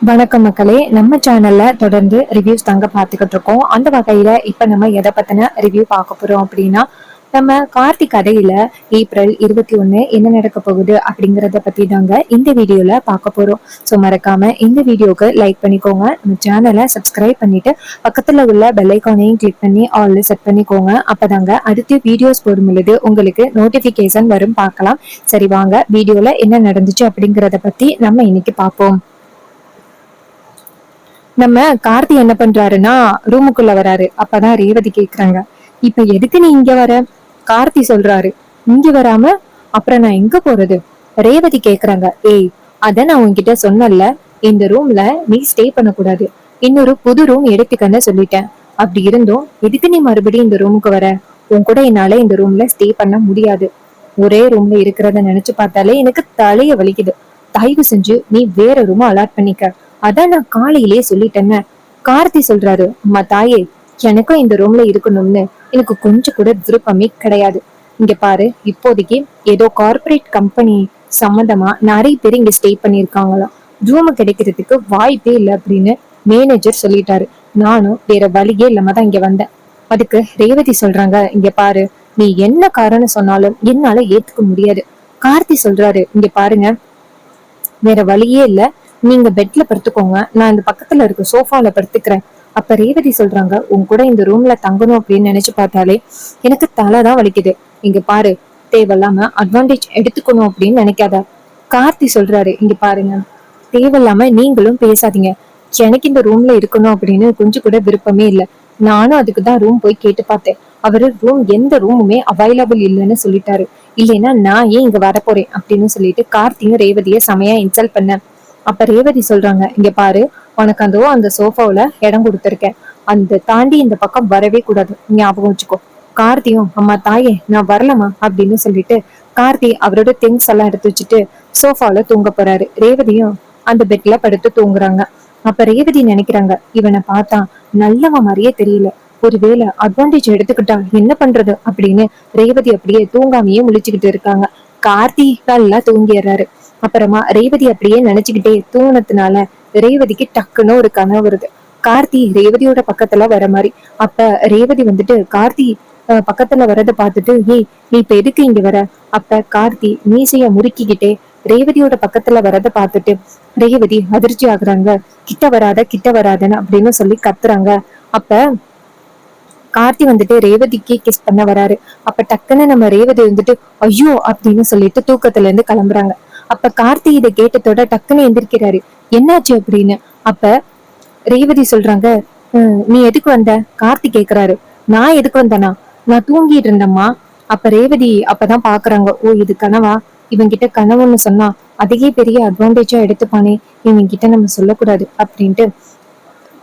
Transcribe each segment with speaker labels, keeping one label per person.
Speaker 1: வணக்கம் மக்களே, நம்ம சேனல்ல தொடர்ந்து ரிவ்யூஸ் தாங்க பார்த்துக்கிட்டு இருக்கோம். அந்த வகையில இப்ப நம்ம எதை பத்தின ரிவ்யூ பார்க்க போறோம் அப்படின்னா, நம்ம கார்த்திக் கதையில ஏப்ரல் 21 என்ன நடக்க போகுது அப்படிங்கறத பத்தி தாங்க இந்த வீடியோல பார்க்க போறோம். ஸோ மறக்காம இந்த வீடியோக்கு லைக் பண்ணிக்கோங்க, நம்ம சேனலை சப்ஸ்கிரைப் பண்ணிட்டு பக்கத்துல உள்ள பெல் ஐக்கானையும் கிளிக் பண்ணி ஆல்ல செட் பண்ணிக்கோங்க. அப்பதாங்க அடுத்து வீடியோஸ் போடும் பொழுது உங்களுக்கு நோட்டிபிகேஷன் வரும். பார்க்கலாம். சரி வாங்க வீடியோல என்ன நடந்துச்சு அப்படிங்கறத பத்தி நம்ம இன்னைக்கு பார்ப்போம். நம்ம கார்த்தி என்ன பண்றாருன்னா ரூமுக்குள்ள வராரு. அப்பதான் ரேவதி கேக்குறாங்க, இப்ப எதுக்கு நீ இங்க வர? கார்த்தி சொல்றாரு, இங்க வராம அப்புறம் நான் எங்க போறது? ரேவதி கேக்குறாங்க, ஏய் அத நான் உன்கிட்ட சொன்னல, இந்த ரூம்ல நீ ஸ்டே பண்ணக்கூடாது, இன்னொரு புது ரூம் எடுத்துக்கன்னு சொல்லிட்டேன். அப்படி இருந்தும் எதுக்கு நீ மறுபடியும் இந்த ரூமுக்கு வர? உன் கூட என்னால இந்த ரூம்ல ஸ்டே பண்ண முடியாது. ஒரே ரூம்ல இருக்கிறத நினைச்சு பார்த்தாலே எனக்கு தலைய வலிக்குது. தயவு செஞ்சு நீ வேற ரூம் அலாட் பண்ணிக்க. அதான் நான் காலையிலேயே சொல்லிட்டேன்னு. கார்த்தி சொல்றாரு, அம்மா தாயே, எனக்கும் இந்த ரூம்ல இருக்கணும்னு எனக்கு கொஞ்சம் கூட விருப்பமே கிடையாது. இங்க பாரு, இப்போதைக்கு ஏதோ கார்பரேட் கம்பெனி சம்பந்தமா நிறைய பேர் இங்க ஸ்டே பண்ணிருக்காங்களாம். ரூம் கிடைக்கிறதுக்கு வாய்ப்பே இல்லை அப்படின்னு மேனேஜர் சொல்லிட்டாரு. நானும் வேற வழியே இல்லாம தான் இங்க வந்தேன். அதுக்கு ரேவதி சொல்றாங்க, இங்க பாரு, நீ என்ன காரணம் சொன்னாலும் என்னால ஏத்துக்க முடியாது. கார்த்தி சொல்றாரு, இங்க பாருங்க, வேற வழியே இல்ல, நீங்க பெட்ல படுத்துக்கோங்க, நான் இந்த பக்கத்துல இருக்க சோஃபால படுத்துக்கிறேன். அப்ப ரேவதி சொல்றாங்க, உன் கூட இந்த ரூம்ல தங்கணும் அப்படின்னு நினைச்சு பார்த்தாலே எனக்கு தலைதான் வலிக்குது. இங்க பாரு, தேவையில்லாம அட்வான்டேஜ் எடுத்துக்கணும் அப்படின்னு நினைக்காத. கார்த்தி சொல்றாரு, இங்க பாருங்க, தேவையில்லாம நீங்களும் பேசாதீங்க. எனக்கு இந்த ரூம்ல இருக்கணும் அப்படின்னு கொஞ்சம் கூட விருப்பமே இல்லை. நானும் அதுக்குதான் ரூம் போய் கேட்டு பார்த்தேன். அவரு ரூம் எந்த ரூமுமே அவைலபிள் இல்லைன்னு சொல்லிட்டாரு. இல்லைன்னா நான் ஏன் இங்க வரப்போறேன் அப்படின்னு சொல்லிட்டு கார்த்தியும் ரேவதிய செமையா இன்சல்ட் பண்ண. அப்ப ரேவதி சொல்றாங்க, இங்க பாரு, உனக்கு அந்த சோஃபாவுல இடம் கொடுத்துருக்கேன், அந்த தாண்டி இந்த பக்கம் வரவே கூடாது, ஞாபகம் வச்சுக்கோ. கார்த்தியும், அம்மா தாயே நான் வரலமா அப்படின்னு சொல்லிட்டு கார்த்தி அவரோட திங்ஸ் எல்லாம் எடுத்து வச்சுட்டு சோஃபால தூங்க போறாரு. ரேவதியும் அந்த பெட்ல படுத்து தூங்குறாங்க. அப்ப ரேவதி நினைக்கிறாங்க, இவனை பார்த்தா நல்லவன் மாதிரியே தெரியல, ஒருவேளை அட்வான்டேஜ் எடுத்துக்கிட்டா என்ன பண்றது அப்படின்னு ரேவதி அப்படியே தூங்காமையே முழிச்சுக்கிட்டு இருக்காங்க. கார்த்தி நல்லா தூங்கிடுறாரு. அப்புறமா ரேவதி அப்படியே நினைச்சுக்கிட்டே தூங்கினதுனால ரேவதிக்கு டக்குன்னு ஒரு கனவு வருது. கார்த்தி ரேவதியோட பக்கத்துல வர மாதிரி. அப்ப ரேவதி வந்துட்டு கார்த்தி பக்கத்துல வரத பார்த்துட்டு, ஏய் நீ இப்ப எதுக்கு இங்க வர? அப்ப கார்த்தி மீசைய முறுக்கிக்கிட்டே ரேவதியோட பக்கத்துல வரத பார்த்துட்டு ரேவதி அதிர்ச்சி ஆகுறாங்க. கிட்ட வராத கிட்ட வராதன்னு அப்படின்னு சொல்லி கத்துறாங்க. அப்ப கார்த்தி வந்துட்டு ரேவதிக்கு கிஸ் பண்ண வராரு. அப்ப டக்குன்னு நம்ம ரேவதி வந்துட்டு ஐயோ அப்படின்னு சொல்லிட்டு தூக்கத்துல இருந்து கிளம்புறாங்க. அப்ப கார்த்தி இதை கேட்டதோட டக்குன்னு எந்திரிக்கிறாரு. என்னாச்சு அப்படின்னு. அப்ப ரேவதி சொல்றாங்க, நீ எதுக்கு வந்த? கார்த்தி கேக்குறாரு. நான் எதுக்கு வந்தேனா? நான் தூங்கிட்டு இருந்தேம்மா. அப்ப ரேவதி அப்பதான் பாக்குறாங்க, ஓ இது கனவா? இவன் கிட்ட கனவுன்னு சொன்னா அதையே பெரிய அட்வான்டேஜா எடுத்துப்பானே, இவன் கிட்ட நம்ம சொல்லக்கூடாது அப்படின்ட்டு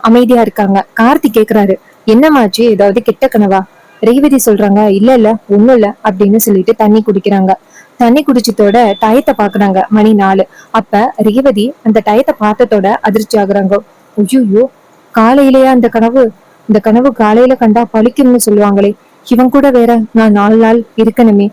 Speaker 1: அமைதியா இருக்காங்க. கார்த்தி கேக்குறாரு, என்னமாச்சு, ஏதாவது கெட்ட கனவா? ரேவதி சொல்றாங்க, இல்ல இல்ல ஒண்ணும் இல்ல அப்படின்னு சொல்லிட்டு தண்ணி குடிக்கிறாங்க. தண்ணி குடிச்சதோட டயத்தை பாக்குறாங்க, மணி 4. அப்ப ரேவதி அந்த டயத்தை பார்த்ததோட அதிர்ச்சி ஆகுறாங்க. ஐயோ, காலையிலேயா அந்த கனவு? இந்த கனவு காலையில கண்டா பழிக்கும்னு சொல்லுவாங்களே, இவன் கூட வேற நான் 4 நாள் இருக்கணுமே.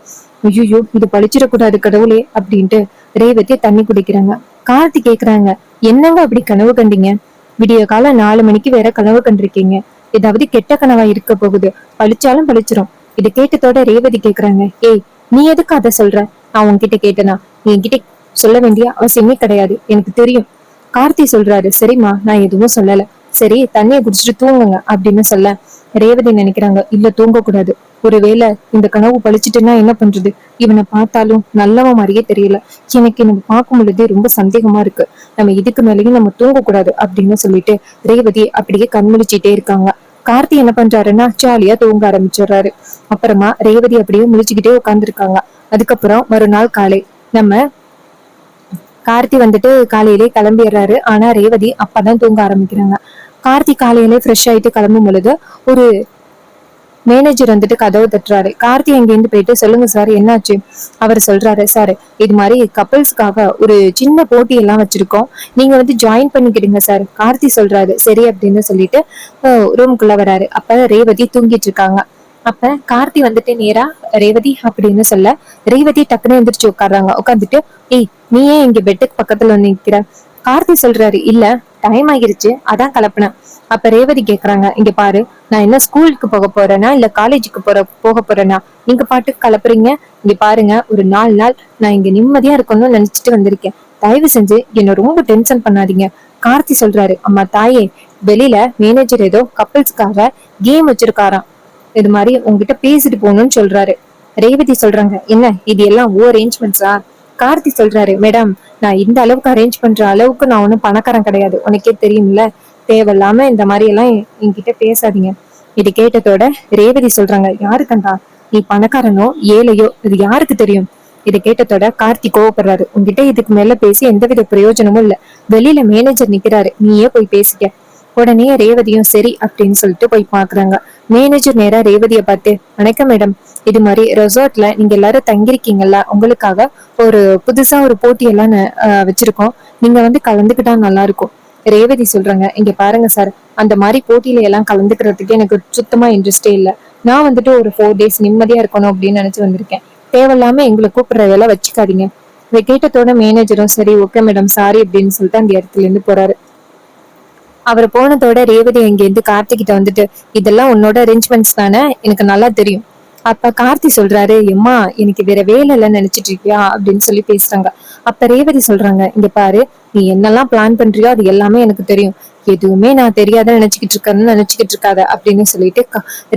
Speaker 1: ஐயோ, இது பழிச்சிடக்கூடாது கடவுளே அப்படின்ட்டு ரேவதி தண்ணி குடிக்கிறாங்க. கார்த்தி கேக்குறாங்க, என்னங்க அப்படி கனவு கண்டீங்க? விடிய காலம் 4 மணிக்கு வேற கனவு கண்டிருக்கீங்க, ஏதாவது கெட்ட கனவா இருக்க போகுது, பழிச்சாலும் பழிச்சிரும். இதை கேட்டதோட ரேவதி கேக்குறாங்க, ஏய் நீ எதுக்கு அதை சொல்ற? நான் உன்கிட்ட கேட்டனா? நீ என்கிட்ட சொல்ல வேண்டிய அவசியமே கிடையாது, எனக்கு தெரியும். கார்த்தி சொல்றாரு, சரிம்மா நான் எதுவும் சொல்லல, சரி தண்ணியை குடிச்சிட்டு தூங்குங்க அப்படின்னு சொல்ல ரேவதி நினைக்கிறாங்க, இல்ல தூங்க கூடாது, ஒருவேளை இந்த கனவு பழிச்சிட்டுன்னா என்ன பண்றது? இவனை பார்த்தாலும் நல்லவன் மாதிரியே தெரியல, எனக்கு நம்ம பார்க்கும் பொழுதே ரொம்ப சந்தேகமா இருக்கு, நம்ம இதுக்கு மேலேயும் நம்ம தூங்க கூடாது அப்படின்னு சொல்லிட்டு ரேவதி அப்படியே கண்முழிச்சிட்டே இருக்காங்க. கார்த்தி என்ன பண்றாருன்னா ஜாலியா தூங்க ஆரம்பிச்சிடுறாரு. அப்புறமா ரேவதி அப்படியே முழிச்சுக்கிட்டே உட்காந்துருக்காங்க. அதுக்கப்புறம் மறுநாள் காலை நம்ம கார்த்தி வந்துட்டு காலையிலே கிளம்பிடுறாரு. ஆனா ரேவதி அப்பதான் தூங்க ஆரம்பிக்கிறாங்க. கார்த்தி காலையிலே ஃப்ரெஷ் ஆயிட்டு கிளம்பும் பொழுது ஒரு மேனேஜர் வந்துட்டு கதவு தட்டுறாரு. கார்த்தி அங்கேருந்து போயிட்டு, சொல்லுங்க சார் என்னாச்சு? அவர் சொல்றாரு, சார் இது மாதிரி கப்பல்ஸ்க்காக ஒரு சின்ன போட்டி எல்லாம் வச்சிருக்கோம், நீங்க வந்து ஜாயின் பண்ணிக்கிடுங்க சார். கார்த்தி சொல்றாரு, சரி அப்படின்னு சொல்லிட்டு ரூமுக்குள்ள வராரு. அப்ப ரேவதி தூங்கிட்டு இருக்காங்க. அப்ப கார்த்தி வந்துட்டு நேரா ரேவதி அப்படின்னு சொல்ல ரேவதி டக்குன்னு எந்திரிச்சு உட்காடுறாங்க. உட்காந்துட்டு, ஏய் நீ ஏன் இங்க பெட்டுக்கு பக்கத்துல வந்து நிக்கிற? கார்த்தி சொல்றாரு, இல்ல டைம் ஆகிருச்சு, அதான் கிளப்புனேன். அப்ப ரேவதி கேக்குறாங்க, இங்க பாரு, நான் என்ன ஸ்கூலுக்கு போக போறேனா இல்ல காலேஜுக்கு போக போறேனா? நீங்க பாட்டுக்கு கிளப்புறீங்க. இங்க பாருங்க, ஒரு 4 நாள் நான் இங்க நிம்மதியா இருக்கணும்னு நினைச்சிட்டு வந்திருக்கேன். தயவு செஞ்சு என்ன ரொம்ப டென்ஷன் பண்ணாதீங்க. கார்த்தி சொல்றாரு, அம்மா தாயே, வெளியில மேனேஜர் ஏதோ கப்பல்ஸ்க்காக கேம் வச்சிருக்காராம், இது மாதிரி உங்ககிட்ட பேசிட்டு போகணும்னு சொல்றாரு. ரேவதி சொல்றாங்க, என்ன இது எல்லாம் ஓ அரேஞ்ச்மெண்ட்ஸா? கார்த்தி சொல்றாரு, மேடம், நான் இந்த அளவுக்கு அரேஞ்ச் பண்ற அளவுக்கு நான் ஒன்னும் பணக்காரன் கிடையாது, உனக்கே தெரியும்ல. தேவையில்லாம இந்த மாதிரி எல்லாம் என்கிட்ட பேசாதீங்க. இது கேட்டதோட ரேவதி சொல்றாங்க, யாரு கண்டா நீ பணக்காரனோ ஏழையோ இது யாருக்கு தெரியும்? இதை கேட்டதோட கார்த்தி கோவப்படுறாரு, உங்ககிட்ட இதுக்கு மேல பேசி எந்தவித பிரயோஜனமும் இல்ல. வெளியில மேனேஜர் நிக்கிறாரு, நீயே போய் பேசிக்க. உடனே ரேவதியும் சரி அப்படின்னு சொல்லிட்டு போய் பாக்குறாங்க. மேனேஜர் நேரா ரேவதியை பார்த்து, வணக்கம் மேடம், இது மாதிரி ரெசார்ட்ல நீங்க எல்லாரும் தங்கிருக்கீங்கல்ல, உங்களுக்காக ஒரு புதுசா ஒரு போட்டி எல்லாம் வச்சிருக்கோம், நீங்க வந்து கலந்துக்கிட்டா நல்லா இருக்கும். ரேவதி சொல்றாங்க, இங்க பாருங்க சார், அந்த மாதிரி போட்டியில எல்லாம் கலந்துக்கிறதுக்கு எனக்கு சுத்தமா இன்ட்ரெஸ்டே இல்ல. நான் வந்துட்டு ஒரு 4 days நிம்மதியா இருக்கணும் அப்படின்னு நினைச்சு வந்திருக்கேன். தேவையில்லாம எங்களை கூப்பிடுற வேலை வச்சுக்காதீங்க. இதை கேட்டதோட மேனேஜரும் சரி ஓகே மேடம் சாரி அப்படின்னு சொல்லிட்டு அந்த இடத்துல இருந்து போறாரு. அவர் போனதோட ரேவதி அங்க இருந்து கார்த்திகிட்ட வந்துட்டு, இதெல்லாம் உன்னோட அரேஞ்ச்மெண்ட்ஸ் தானே, எனக்கு நல்லா தெரியும். அப்ப கார்த்தி சொல்றாரு, எம்மா எனக்கு வேற வேலை இல்லைன்னு நினைச்சிட்டு இருக்கியா அப்படின்னு சொல்லி பேசுறாங்க. அப்ப ரேவதி சொல்றாங்க, இங்க பாரு, நீ என்னெல்லாம் பிளான் பண்றியோ அது எல்லாமே எனக்கு தெரியும். எதுவுமே நான் தெரியாத நினைச்சுக்கிட்டு இருக்காத அப்படின்னு சொல்லிட்டு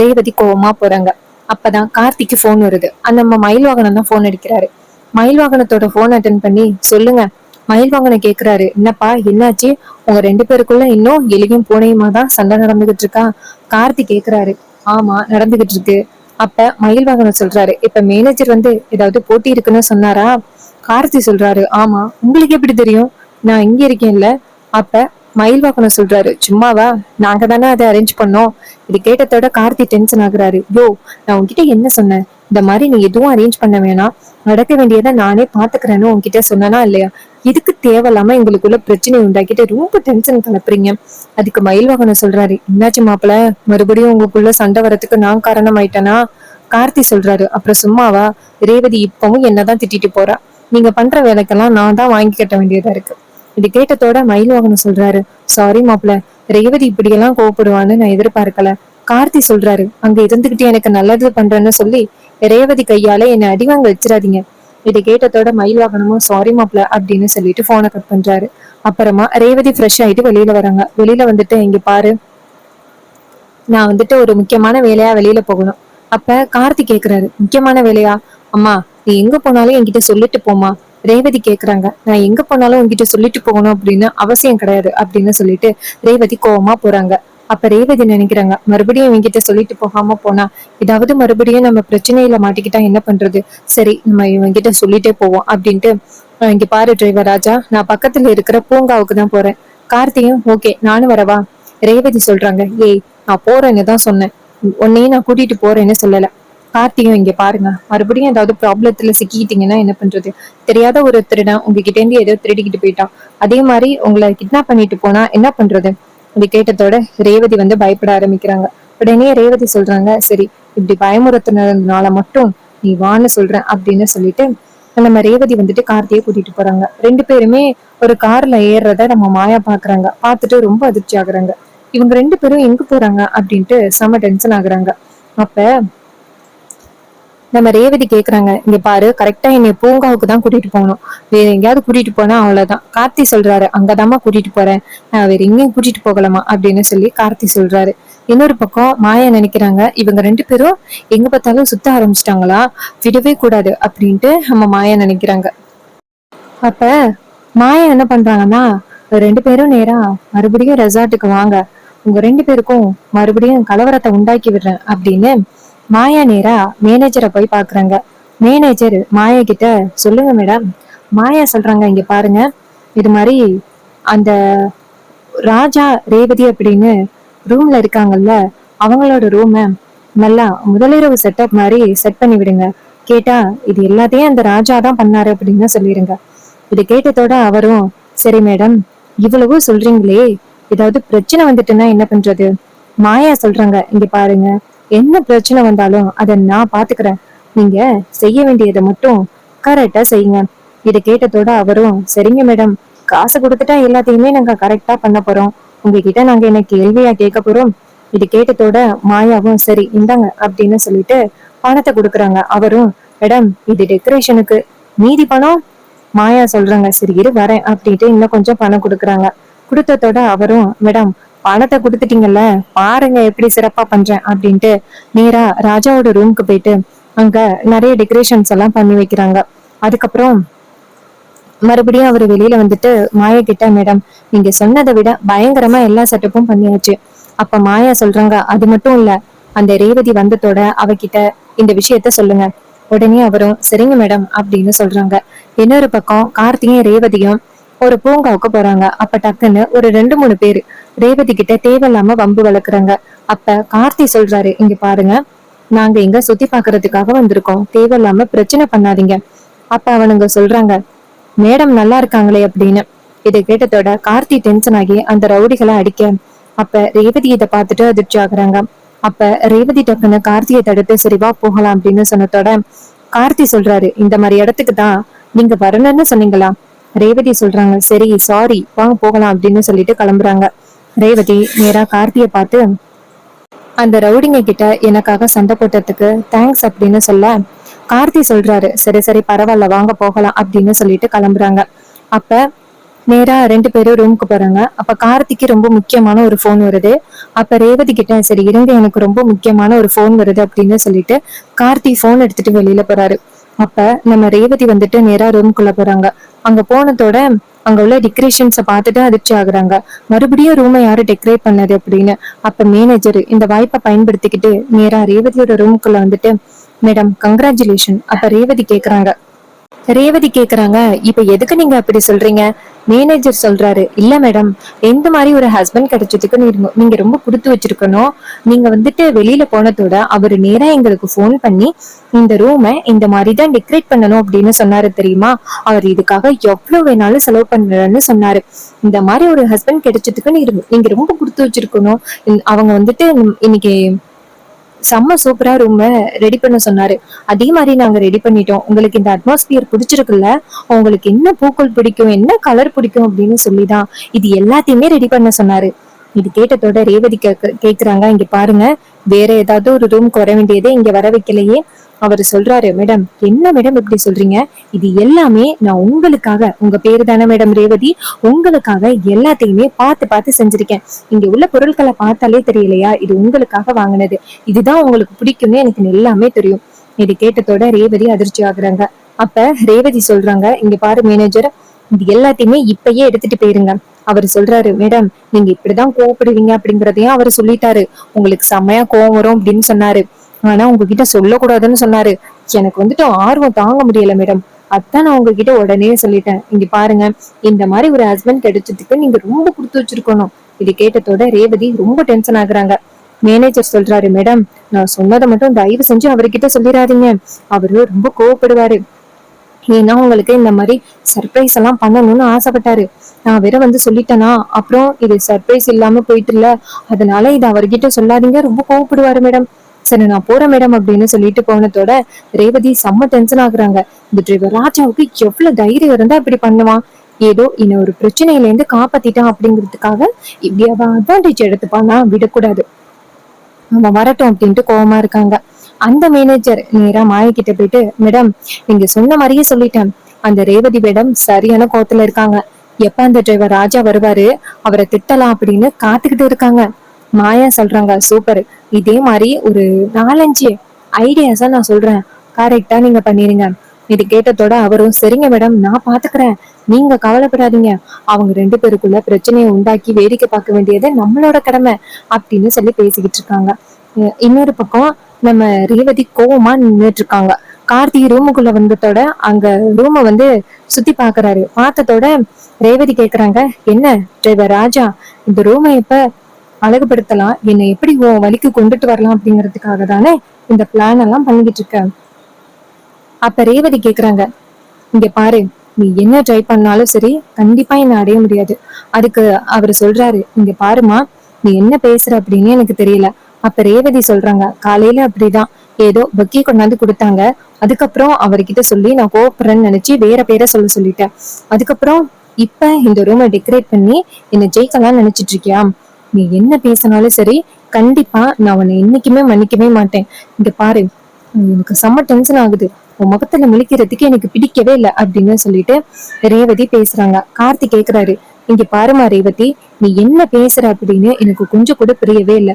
Speaker 1: ரேவதி கோவமா போறாங்க. அப்பதான் கார்த்திக்கு போன் வருது. அந்த நம்ம மயில் வாகனம் தான் போன் அடிக்கிறாரு. மயில் வாகனத்தோட போன் அட்டன் பண்ணி, சொல்லுங்க. மயில் வாகனம் கேக்குறாரு, என்னப்பா என்னாச்சு? உங்க 2 பேருக்குள்ள இன்னும் எலியும் பூனையுமா தான் சண்டை நடந்துகிட்டு இருக்கா? கார்த்தி கேக்குறாரு, ஆமா நடந்துகிட்டு இருக்கு. அப்ப மயில் வாகனம் சொல்றாரு, இப்ப மேனேஜர் வந்து ஏதாவது போட்டி இருக்குன்னு சொன்னாரா? கார்த்தி சொல்றாரு, ஆமா, உங்களுக்கு எப்படி தெரியும்? நான் இங்க இருக்கேன்ல. அப்ப மயில் வாகனம் சொல்றாரு, சும்மாவா, நாங்க தானே அதை அரேஞ்ச் பண்ணோம். இது கேட்டதோட கார்த்தி டென்ஷன் ஆகுறாரு, யோ, நான் உன்கிட்ட என்ன சொன்னேன்? இந்த மாதிரி நீ எதுவும் அரேஞ்ச் பண்ண வேணாம், நடக்க வேண்டியதை நானே பாத்துக்கிறேன்னு உன்கிட்ட சொன்னா இல்லையா? இதுக்கு தேவையில்லாம எங்களுக்குள்ள பிரச்சனை உண்டாக்கிட்டு ரொம்ப டென்ஷன் கிளப்புறீங்க. அதுக்கு மயில் வாகனம் சொல்றாரு, என்னாச்சு மாப்பிள்ள, மறுபடியும் உங்களுக்குள்ள சண்டை வரத்துக்கு நான் காரணம் ஆயிட்டேனா? கார்த்தி சொல்றாரு, அப்புறம் சும்மாவா, ரேவதி இப்பவும் என்னதான் திட்டிட்டு போறா. நீங்க பண்ற வேலைக்கெல்லாம் நான் தான் வாங்கி கட்ட வேண்டியதா இருக்கு. இது கேட்டதோட மயில் வாகனம் சொல்றாரு, சாரி மாப்பிள்ள, ரேவதி இப்படியெல்லாம் கோவப்படுவான்னு நான் எதிர்பார்க்கல. கார்த்தி சொல்றாரு, அங்க இருந்துகிட்டு எனக்கு நல்லது பண்றேன்னு சொல்லி ரேவதி கையால என்னை அடிவாங்க வச்சிடாதீங்க. இதை கேட்டதோட மயில் வாகனமும் சாரி மாப்பிள்ள அப்படின்னு சொல்லிட்டு போனை கட் பண்றாரு. அப்புறமா ரேவதி ஃப்ரெஷ் ஆயிட்டு வெளியில வராங்க. வெளியில வந்துட்டு, இங்க பாரு, நான் வந்துட்டு ஒரு முக்கியமான வேலையா வெளியில போகணும். அப்ப கார்த்தி கேக்குறாரு, முக்கியமான வேலையா? அம்மா, நீ எங்க போனாலும் என்கிட்ட சொல்லிட்டு போமா. ரேவதி கேக்குறாங்க, நான் எங்க போனாலும் உன்கிட்ட சொல்லிட்டு போகணும் அப்படின்னு அவசியம் கிடையாது அப்படின்னு சொல்லிட்டு ரேவதி கோவமா போறாங்க. அப்ப ரேவதி நினைக்கிறாங்க, மறுபடியும் என்கிட்ட சொல்லிட்டு போகாம போனா ஏதாவது மறுபடியும் நம்ம பிரச்சனையில மாட்டிக்கிட்டா என்ன பண்றது? சரி, நம்ம இவங்கிட்ட சொல்லிட்டே போவோம் அப்படின்ட்டு, இங்க பாரு டிரைவர் ராஜா, நான் பக்கத்துல இருக்கிற பூங்காவுக்கு தான் போறேன். கார்த்தியும் ஓகே நானும் வரவா? ரேவதி சொல்றாங்க, ஏய், நான் போறேன்னு தான் சொன்னேன், உன்னையும் நான் கூட்டிட்டு போறேன்னு சொல்லல. கார்த்தியும், இங்க பாருங்க, மறுபடியும் ஏதாவது ப்ராப்ளத்துல சிக்கிட்டீங்கன்னா என்ன பண்றது? தெரியாத ஒரு திருடன் உங்ககிட்ட இருந்து ஏதோ திருடிக்கிட்டு போயிட்டான், அதே மாதிரி உங்களை கிட்னாப் பண்ணிட்டு போனா என்ன பண்றது? இது கேட்டதோட ரேவதி வந்து பயப்பட ஆரம்பிக்கிறாங்க. உடனே ரேவதி சொல்றாங்க, சரி, இப்படி பயமுறுத்தினதுனால மட்டும் நீ வான்னு சொல்றேன் அப்படின்னு சொல்லிட்டு நம்ம ரேவதி வந்துட்டு கார்த்தியை கூட்டிட்டு போறாங்க. 2 பேருமே ஒரு கார்ல ஏறுறத நம்ம மாயா பாக்குறாங்க. பார்த்துட்டு ரொம்ப அதிர்ச்சி ஆகுறாங்க. இவங்க 2 பேரும் எங்க போறாங்க அப்படின்ட்டு செம டென்ஷன் ஆகுறாங்க. அப்ப நம்ம ரேவதி கேக்குறாங்க, இங்க பாரு, கரெக்டா என்னை பூங்காவுக்கு தான் கூட்டிட்டு போகணும், வேற எங்கேயாவது கூட்டிட்டு போனா அவ்வளவுதான். கார்த்தி சொல்றாரு, அங்கதாம்மா கூட்டிட்டு போறேன், நான் வேற எங்கேயும் கூட்டிட்டு போகலாமா அப்படின்னு சொல்லி கார்த்தி சொல்றாரு. இன்னொரு பக்கம் மாயா நினைக்கிறாங்க, இவங்க 2 பேரும் எங்க பார்த்தாலும் சுத்த ஆரம்பிச்சிட்டாங்களா, விடவே கூடாது அப்படின்ட்டு நம்ம மாயா நினைக்கிறாங்க. அப்ப மாயா என்ன பண்றாங்கன்னா, 2 பேரும் நேரா மறுபடியும் ரெசார்ட்டுக்கு வாங்க, உங்க 2 பேருக்கும் மறுபடியும் கலவரத்தை உண்டாக்கி விடுறேன் அப்படின்னு மாயா நேரா மேனேஜரை போய் பாக்குறாங்க. மேனேஜர் மாயா கிட்ட, சொல்லுங்க மேடம். மாயா சொல்றாங்க, இங்க பாருங்க, இது மாதிரி அந்த ராஜா ரேவதி அப்படின்னு ரூம்ல இருக்காங்கல்ல, அவங்களோட ரூம நல்லா முதலிரவு செட்டப் மாதிரி செட் பண்ணி விடுங்க. கேட்டா இது எல்லாத்தையும் அந்த ராஜா தான் பண்ணாரு அப்படின்னு சொல்லிருங்க. இது கேட்டதோட அவரும், சரி மேடம், இவ்வளவு சொல்றீங்களே, ஏதாவது பிரச்சனை வந்துட்டுன்னா என்ன பண்றது? மாயா சொல்றாங்க, இங்க பாருங்க, என்ன பிரச்சனை வந்தாலும் அதை நான் பாத்துக்கிறேன், நீங்க செய்ய வேண்டியதை மட்டும் கரெக்டா செய்யுங்க. இதை கேட்டதோட அவரும், சரிங்க மேடம், காசு கொடுத்துட்டா எல்லாத்தையுமே நாங்க கரெக்டா பண்ண போறோம், உங்ககிட்ட நாங்க என்ன கேள்வியா கேட்க போறோம். இது கேட்டதோட மாயாவும் சரி இந்தாங்க அப்படின்னு சொல்லிட்டு பணத்தை கொடுக்குறாங்க. அவரும் மேடம் இது டெக்கரேஷனுக்கு, மீதி பணம். மாயா சொல்றாங்க சரி இரு வரேன் அப்படின்ட்டு இன்னும் கொஞ்சம் பணம் கொடுக்குறாங்க. கொடுத்ததோட அவரும் மேடம் பணத்தை கொடுத்துட்டீங்கல்ல, பாருங்க எப்படி சிறப்பா பண்றேன் அப்படின்ட்டு நேரா ராஜாவோட ரூமுக்கு போயிட்டு அங்க நிறைய டெக்கரேஷன்ஸ் எல்லாம் பண்ணி வைக்கிறாங்க. அதுக்கப்புறம் மறுபடியும் அவர் வெளியில வந்துட்டு மாயா கிட்ட மேடம் நீங்க சொன்னதை விட பயங்கரமா எல்லா செட்டப்பும் பண்ணியாச்சு. அப்ப மாயா சொல்றாங்க அது மட்டும் இல்ல, அந்த ரேவதி வந்ததோட அவகிட்ட இந்த விஷயத்த சொல்லுங்க. உடனே அவரும் சரிங்க மேடம் அப்படின்னு சொல்றாங்க. இன்னொரு பக்கம் கார்த்தியும் ரேவதியும் ஒரு பூங்காவுக்கு போறாங்க. அப்ப டக்குன்னு ஒரு 2-3 பேரு ரேவதி கிட்ட தேவையில்லாம வம்பு வளர்க்குறாங்க. அப்ப கார்த்தி சொல்றாரு இங்க பாருங்க, நாங்க இங்க சுத்தி பாக்குறதுக்காக வந்திருக்கோம், தேவையில்லாம பிரச்சனை பண்ணாதீங்க. அப்ப அவனுங்க சொல்றாங்க மேடம் நல்லா இருக்காங்களே அப்படின்னு. இதை கேட்டதோட கார்த்தி டென்ஷன் ஆகி அந்த ரவுடிகளை அடிக்க அப்ப ரேவதி இதை பார்த்துட்டு அதிர்ச்சி ஆகுறாங்க. அப்ப ரேவதி டக்குன்னு கார்த்தியை தடுத்து சரிவா போகலாம் அப்படின்னு சொன்னதோட கார்த்தி சொல்றாரு இந்த மாதிரி இடத்துக்கு தான் நீங்க வரணும்னு சொன்னீங்களா. ரேவதி சொல்றாங்க சரி சாரி வாங்க போகலாம் அப்படின்னு சொல்லிட்டு கிளம்புறாங்க. ரேவதி நேரா கார்த்தியை பார்த்து அந்த ரவுடிங்க கிட்ட எனக்காக சண்டை போட்டதுக்கு தேங்க்ஸ் அப்படின்னு சொல்ல கார்த்தி சொல்றாரு சரி சரி பரவாயில்ல வாங்க போகலாம் அப்படின்னு சொல்லிட்டு கிளம்புறாங்க. அப்ப நேரா 2 பேரும் ரூமுக்கு போறாங்க. அப்ப கார்த்திக்கு ரொம்ப முக்கியமான ஒரு போன் வருது. அப்ப ரேவதி கிட்ட சரி இருங்க எனக்கு ரொம்ப முக்கியமான ஒரு போன் வருது அப்படின்னு சொல்லிட்டு கார்த்தி போன் எடுத்துட்டு வெளியில போறாரு. அப்ப நம்ம ரேவதி வந்துட்டு நேரா ரூமுக்குள்ள போறாங்க. அங்க போனதோட அங்க உள்ள டெக்கரேஷன்ஸை பார்த்துட்டு அதிர்ச்சி ஆகுறாங்க. மறுபடியும் ரூமை யாரு டெக்கரேட் பண்ணது அப்படின்னு. அப்ப மேனேஜர் இந்த வாய்ப்பை பயன்படுத்திக்கிட்டு நேரா ரேவதியோட ரூமுக்குள்ள வந்துட்டு மேடம் கங்க்ராச்சுலேஷன். அப்ப ரேவதி கேக்குறாங்க இப்ப எதுக்கு நீங்க அப்படி சொல்றீங்க. மேனேஜர் சொல்றாரு இல்ல மேடம், எந்த மாதிரி ஒரு ஹஸ்பண்ட் கிடைச்சதுக்கு நீங்க ரொம்ப கொடுத்து வச்சிருக்கணும். நீங்க வந்துட்டு வெளியில போனதோட அவரு நேரா எங்களுக்கு போன் பண்ணி இந்த ரூமை இந்த மாதிரிதான் டெக்கரேட் பண்ணணும் அப்படின்னு சொன்னாரு தெரியுமா. அவர் இதுக்காக எவ்வளவு வேணாலும் செலவு பண்றேன்னு சொன்னாரு. இந்த மாதிரி ஒரு ஹஸ்பண்ட் கிடைச்சதுக்கு நீங்க ரொம்ப கொடுத்து வச்சிருக்கணும். அவங்க வந்துட்டு இன்னைக்கு செம்ம சூப்பரா ரூம் ரெடி பண்ண சொன்னாரு. அதே மாதிரி நாங்க ரெடி பண்ணிட்டோம். உங்களுக்கு இந்த அட்மாஸ்பியர் பிடிச்சிருக்குல்ல, உங்களுக்கு என்ன பூக்கள் பிடிக்கும் என்ன கலர் பிடிக்கும் அப்படின்னு சொல்லிதான் இது எல்லாத்தையுமே ரெடி பண்ண சொன்னாரு. இது கேட்டதோட ரேவதி கேக்குறாங்க இங்க பாருங்க, வேற ஏதாவது ஒரு ரூம்க்கு வர வேண்டியதே இங்க வர வைக்கலையே. அவரு சொல்றாரு மேடம் என்ன மேடம் இப்படி சொல்றீங்க, இது எல்லாமே நான் உங்களுக்காக, உங்க பேரு தானே மேடம் ரேவதி, உங்களுக்காக எல்லாத்தையுமே பார்த்து பார்த்து செஞ்சிருக்கேன். இங்க உள்ள பொருட்களை பார்த்தாலே தெரியலையா இது உங்களுக்காக வாங்கினது, இதுதான் உங்களுக்கு பிடிக்கும்னு எனக்கு எல்லாமே தெரியும். இது கேட்டதோட ரேவதி அதிர்ச்சி ஆகுறாங்க. அப்ப ரேவதி சொல்றாங்க இங்க பாரு மேனேஜர், இது எல்லாத்தையுமே இப்பயே எடுத்துட்டு போயிருங்க. அவர் சொல்றாரு மேடம் நீங்க இப்படிதான் கோவப்படுவீங்க அப்படிங்கறதையும் அவர் சொல்லிட்டாரு. உங்களுக்கு செம்மையா கோவம் வரும் அப்படின்னு சொன்னாரு. ஆனா உங்ககிட்ட சொல்லக்கூடாதுன்னு சொன்னாரு. எனக்கு வந்துட்டு ஆர்வம் தாங்க முடியல மேடம், அதான் நான் உங்ககிட்ட உடனே சொல்லிட்டேன். இங்க பாருங்க, இந்த மாதிரி ஒரு ஹஸ்பண்ட் கிடைச்சதுக்கு நீங்க ரொம்ப கொடுத்து வச்சிருக்கணும். இது கேட்டதோட ரேவதி ரொம்ப டென்ஷன் ஆகுறாங்க. மேனேஜர் சொல்றாரு மேடம் நான் சொன்னதை மட்டும் தயவு செஞ்சு அவர்கிட்ட சொல்லிடாதீங்க, அவரு ரொம்ப கோவப்படுவாரு. ஏன்னா உங்களுக்கு இந்த மாதிரி சர்ப்ரைஸ் எல்லாம் பண்ணணும்னு ஆசைப்பட்டாரு. நான் வேற வந்து சொல்லிட்டேனா அப்புறம் இது சர்ப்ரைஸ் இல்லாம போயிட்டு இல்ல, அதனால இது அவர்கிட்ட சொல்லாதீங்க, ரொம்ப கோவப்படுவாரு மேடம். சரி நான் போறேன் மேடம் அப்படின்னு சொல்லிட்டு போனதோட ரேவதி செம்ம டென்ஷன் ஆகுறாங்க. இந்த டிரைவர் ராஜாவுக்கு எவ்வளவு தைரியம் இருந்தா இப்படி பண்ணுவான், ஏதோ இன்னொரு பிரச்சனையில இருந்து காப்பாத்திட்டான் அப்படிங்கிறதுக்காக இப்படி அவன் அட்வான்டேஜ் எடுத்துப்பானா, விடக்கூடாது, அவன் வரட்டும் அப்படின்ட்டு கோவமா இருக்காங்க. அந்த மேனேஜர் நேரா மாய கிட்ட போயிட்டு மேடம் நீங்க சொன்ன மாதிரியே சொல்லிட்டேன். அந்த ரேவதி மேடம் சரியான கோவத்துல இருக்காங்க. எப்ப அந்த டிரைவர் ராஜா வருவாரு அவரை திட்டலாம் அப்படின்னு காத்துக்கிட்டு இருக்காங்க. மாயா சொல்றாங்க சூப்பர், இதே மாதிரி ஒரு 4-5 ஐடியாஸா நான் சொல்றேன், கரெக்டா நீங்க பண்ணிருங்க. இது கேட்டதோட அவரும் சரிங்க மேடம் நான் பாத்துக்கிறேன், நீங்க கவலைப்படாதீங்க, அவங்க 2 பேருக்குள்ள பிரச்சனையை உண்டாக்கி வேடிக்கை பார்க்க வேண்டியது நம்மளோட கடமை அப்படின்னு சொல்லி பேசிக்கிட்டு இருக்காங்க. இன்னொரு பக்கம் நம்ம ரேவதி கோவமா நின்றுட்டு இருக்காங்க. கார்த்தி ரூமுக்குள்ள வந்ததோட அங்க ரூமை வந்து சுத்தி பாக்குறாரு. பார்த்ததோட ரேவதி கேக்குறாங்க என்ன டிரைவர் ராஜா, இந்த ரூமை எப்ப அழகுபடுத்தலாம், என்னை எப்படி வழிக்கு கொண்டுட்டு வரலாம் அப்படிங்கிறதுக்காக தானே இந்த பிளான் எல்லாம் பண்ணிக்கிட்டு இருக்க. அப்ப ரேவதி கேக்குறாங்க இங்க பாரு, நீ என்ன ட்ரை பண்ணாலும் சரி கண்டிப்பா என்ன அடைய முடியாது. அதுக்கு அவரு சொல்றாரு இங்க பாருமா, நீ என்ன பேசுற அப்படின்னு எனக்கு தெரியல. அப்ப ரேவதி சொல்றாங்க காலையில அப்படிதான் ஏதோ பக்கி கொண்டாந்து கொடுத்தாங்க, அதுக்கப்புறம் அவர்கிட்ட சொல்லி நான் கோவப்படுறேன்னு நினைச்சு வேற பேரை சொல்லிட்டேன். அதுக்கப்புறம் இப்ப இந்த ரூமை டெக்கரேட் பண்ணி என்னை ஜெயிக்கலாம் நினைச்சிட்டு இருக்கியா? நீ என்ன பேசினாலும் சரி, கண்டிப்பா நான் உன்னை என்னைக்குமே மன்னிக்கவே மாட்டேன். இங்க பாரு, எனக்கு செம்ம டென்ஷன் ஆகுது. உன் முகத்துல முழிக்கிறதுக்கு எனக்கு பிடிக்கவே இல்லை அப்படின்னு சொல்லிட்டு ரேவதி பேசுறாங்க. கார்த்தி கேக்குறாரு, இங்க பாருமா ரேவதி, நீ என்ன பேசுற அப்படின்னு எனக்கு கொஞ்சம் கூட புரியவே இல்லை.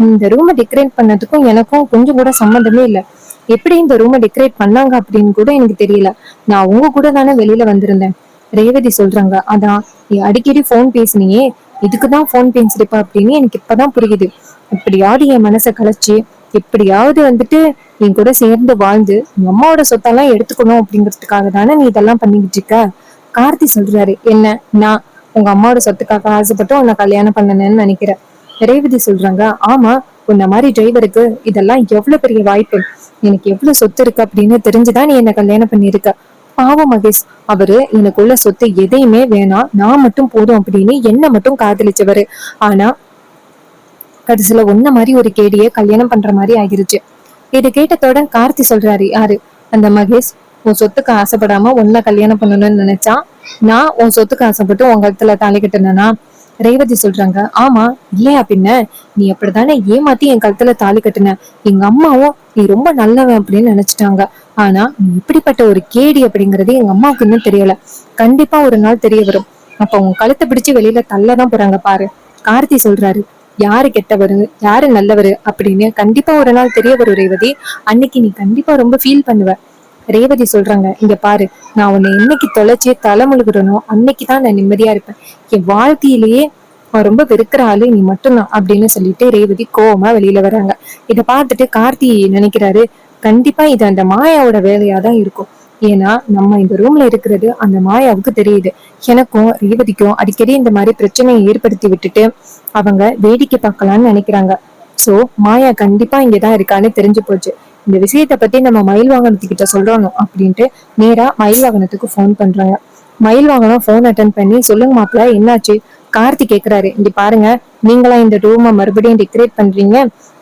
Speaker 1: இந்த ரூமை டெக்கரேட் பண்ணதுக்கும் எனக்கும் கொஞ்சம் கூட சம்மந்தமே இல்லை. எப்படி இந்த ரூமை டெக்கரேட் பண்ணாங்க அப்படின்னு கூட எனக்கு தெரியல. நான் உங்க கூட தானே வெளியில வந்திருந்தேன். ரேவதி சொல்றாங்க, அதான் நீ அடிக்கடி போன் பேசுனியே, இதுக்குதான் போன் பேசிருப்பா அப்படின்னு எனக்கு இப்பதான் புரியுது. எப்படியாவது என் மனசை கலைச்சு எப்படியாவது வந்துட்டு என் கூட சேர்ந்து வாழ்ந்து உங்க அம்மாவோட சொத்தெல்லாம் எடுத்துக்கணும் அப்படிங்கிறதுக்காக தானே நீ இதெல்லாம் பண்ணிக்கிட்டு இருக்க. கார்த்தி சொல்றாரு, என்ன நான் உங்க அம்மாவோட சொத்துக்காக ஆசைப்பட்டு உன்னை கல்யாணம் பண்ணணும்னு நினைக்கிறேன். ரேவதி சொல்றாங்க, ஆமா, உன்ன மாதிரி டிரைவருக்கு இதெல்லாம் எவ்வளவு பெரிய வாய்ப்பு. எனக்கு எவ்வளவு சொத்து இருக்கு அப்படின்னு தெரிஞ்சுதான் நீ என்ன கல்யாணம் பண்ணிருக்க. பாவம் மகேஷ், அவரு எனக்குள்ள சொத்து எதையுமே வேணாம், நான் மட்டும் போதும் அப்படின்னு என்ன மட்டும் காதலிச்சவரு. ஆனா கடைசியில ஒன்ன மாதிரி ஒரு கேடிய கல்யாணம் பண்ற மாதிரி ஆகிருச்சு. இதை கேட்டதோட கார்த்தி சொல்றாரு, யாரு அந்த மகேஷ் உன் சொத்துக்கு ஆசைப்படாம உன்னை கல்யாணம் பண்ணணும்னு நினைச்சா, நான் உன் சொத்துக்கு ஆசைப்பட்டு உங்க இடத்துல தாலி கட்டினா? ரேவதி சொல்றாங்க, ஆமா, இல்லையா பின்ன, நீ அப்படித்தானே ஏமாத்தி என் கழுத்துல தாலி கட்டுன. எங்க அம்மாவும் நீ ரொம்ப நல்லவன் அப்படின்னு நினைச்சிட்டாங்க. ஆனா நீ இப்படிப்பட்ட ஒரு கேடி அப்படிங்கறது எங்க அம்மாவுக்கு இன்னும் தெரியல. கண்டிப்பா ஒரு நாள் தெரிய வரும். அப்ப உன் கழுத்தை பிடிச்சு வெளியில தள்ளதான் போறாங்க பாரு. கார்த்தி சொல்றாரு, யாரு கெட்டவரு யாரு நல்லவரு அப்படின்னு கண்டிப்பா ஒரு நாள் தெரிய வரும் ரேவதி. அன்னைக்கு நீ கண்டிப்பா ரொம்ப ஃபீல் பண்ணுவ. ரேவதி சொல்றாங்க, இங்க பாரு, நான் உன்னை என்னைக்கு தொலைச்சி தலை முழுகிறனோ அன்னைக்குதான் நான் நிம்மதியா இருப்பேன். என் வாழ்க்கையிலேயே ரொம்ப வெறுக்கிற ஆளு நீ மட்டும்தான் அப்படின்னு சொல்லிட்டு ரேவதி கோவமா வெளியில வராங்க. இத பார்த்துட்டு கார்த்தி நினைக்கிறாரு, கண்டிப்பா இது அந்த மாயாவோட வேலையாதான் இருக்கும். ஏன்னா நம்ம இந்த ரூம்ல இருக்கிறது அந்த மாயாவுக்கு தெரியுது. எனக்கும் ரேவதிக்கும் அடிக்கடி இந்த மாதிரி பிரச்சனையை ஏற்படுத்தி விட்டுட்டு அவங்க வேடிக்கை பார்க்கலாம்னு நினைக்கிறாங்க. சோ மாயா கண்டிப்பா இங்கதான் இருக்கான்னு தெரிஞ்சு போச்சு. இந்த விஷயத்த பத்தி நம்ம மயில் வாகனத்துக்கிட்ட சொல்லணும் அப்படின்ட்டு நேரா மயில் வாகனத்துக்கு போன் பண்றாங்க. மயில் வாகனம் போன் அட்டன் பண்ணி, சொல்லுங்க மாப்பிள்ள, என்னாச்சு? கார்த்தி கேக்குறாரு, இங்க பாருங்க, நீங்களா இந்த ரூமை மறுபடியும் டெக்கரேட் பண்றீங்க?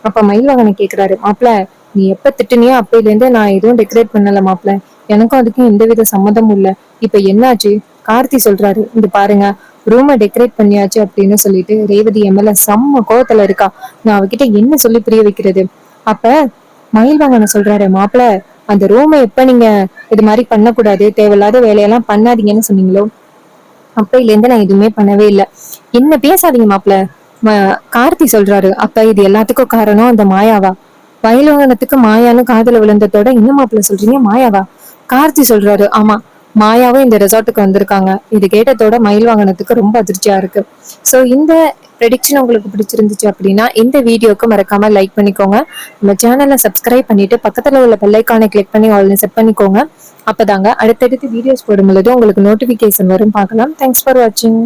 Speaker 1: அப்ப மயில் வாகனம் கேக்குறாரு, மாப்பிள்ள, நீ எப்ப திட்டுனியோ அப்பையில இருந்து நான் எதுவும் டெக்கரேட் பண்ணல மாப்பிள்ள, எனக்கும் அதுக்கும் எந்தவித சம்மதமும் இல்ல. இப்ப என்னாச்சு? கார்த்தி சொல்றாரு, இங்க பாருங்க, ரூமை டெக்கரேட் பண்ணியாச்சு அப்படின்னு சொல்லிட்டு ரேவதி எம்எல்ஏ செம்ம கோவத்துல இருக்கா. நான் அவகிட்ட என்ன சொல்லி புரிய வைக்கிறது? அப்ப மயில்வாங்கன்னு சொல்றாரு, மாப்பிள்ள, அந்த ரூமை எப்ப நீங்க இது மாதிரி பண்ணக்கூடாது, தேவையில்லாத வேலையெல்லாம் பண்ணாதீங்கன்னு சொன்னீங்களோ அப்பையில இருந்து நான் எதுவுமே பண்ணவே இல்லை. என்ன பேசாதீங்க மாப்பிள்ள. கார்த்தி சொல்றாரு, அப்ப இது எல்லாத்துக்கும் காரணம் அந்த மாயாவா? மயில்வாகனத்துக்கு மாயான்னு காதல விழுந்ததோட இன்னும் மாப்பிள்ள சொல்றீங்க மாயாவா? கார்த்தி சொல்றாரு, ஆமா, மாயாவும் இந்த ரெசார்ட்டுக்கு வந்திருக்காங்க. இது கேட்டதோட மயில் வாகனத்துக்கு ரொம்ப அதிர்ச்சியா இருக்கு. சோ இந்த ப்ரெடிக்ஷன் உங்களுக்கு பிடிச்சிருந்துச்சு அப்படின்னா இந்த வீடியோக்கு மறக்காம லைக் பண்ணிக்கோங்க. நம்ம சேனலை சப்ஸ்கிரைப் பண்ணிட்டு பக்கத்துல உள்ள பெல் ஐகானை கிளிக் பண்ணி ஆல்னு செட் பண்ணிக்கோங்க. அப்பதாங்க அடுத்தடுத்து வீடியோஸ் போடும் பொழுது உங்களுக்கு நோட்டிபிகேஷன் வரும். பார்க்கலாம். தேங்க்ஸ் ஃபார் வாட்சிங்.